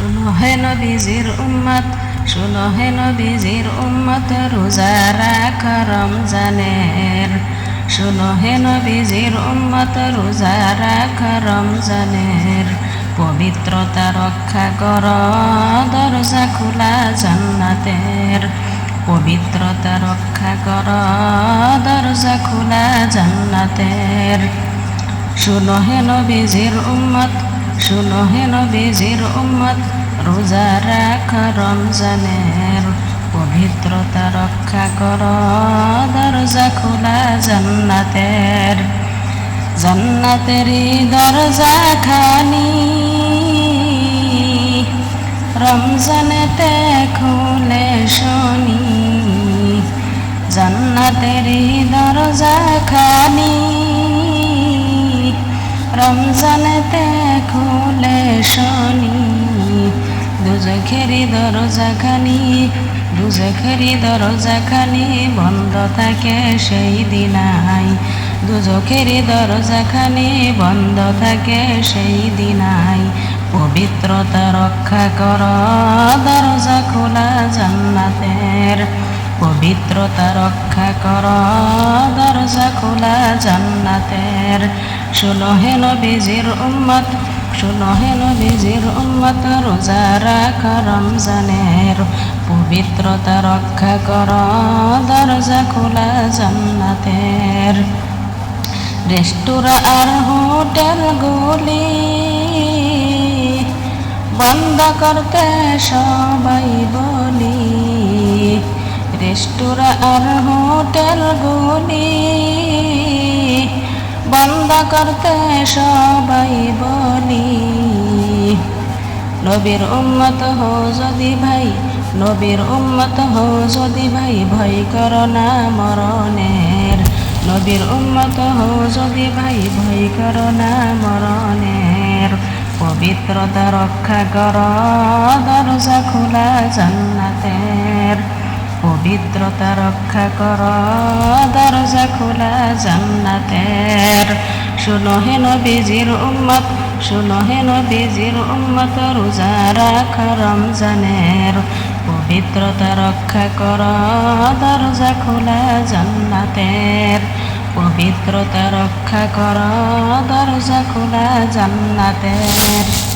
শুনো হে নবীজির উম্মত, শুনো হে নবীজির উম্মত, রোজা রাখ রমজানের। শুনো হে নবীজির উম্মত, রোজা রাখ রমজানের। পবিত্রতা রক্ষা কর, দরজা খোলা জান্নাতের। পবিত্রতা রক্ষা কর, দরজা খোলা জান্নাতের। শুনো হে নবীজির উম্মত, শুনো হে নবীজির উম্মত, রোজা রাখ রমজানের। পবিত্রতা রক্ষা কর, দরজা খোলা জান্নাতের। জান্নাতেরই দরজা খানি রমজানেতে খুলে শনি। জান্নাতেরই দরজা খানি রমজানেতে খুলে শনি। দুজখেরই দরজাখানি, দুজখেরই দরজাখানি বন্ধ থাকে সেই দিনাই। দুজখেরই দরজাখানি বন্ধ থাকে সেই দিনাই। পবিত্রতা রক্ষা কর, দরজা খোলা জান্নাতের। পবিত্রতা রক্ষা কর, দরজা খোলা জান্নাতের। শুনো হে নবীজির উম্মত, শুনো হে নবীজির উম্মত, রোজা রাখ রমজানের। পবিত্রতা রক্ষা কর, দরজা খোলা জান্নাতের। রেস্তোরাঁ আর হোটেলগুলি বন্ধ করতে সবাই বলি। রেস্তোরাঁ আর হোটেলগুলি বন্ধ করতে সবাই বলি। নবীর উম্মত হও যদি ভাই, নবীর উম্মত হও যদি ভাই, ভয় করো না মরণের। নবীর উম্মত হও যদি ভাই, ভয় করো না মরণের। পবিত্রতা রক্ষা কর, দরজা খোলা জান্নাতের। পবিত্রতা রক্ষা কর, দরজা খোলা জান্নাতের। শুনো হে নবীজির উম্মত, শুনো হে নবীজির উম্মত, রোজা রাখ রমজানের। পবিত্রতা রক্ষা কর, দরজা খোলা জান্নাতের। পবিত্রতা রক্ষা কর, দরজা খোলা জান্নাতের।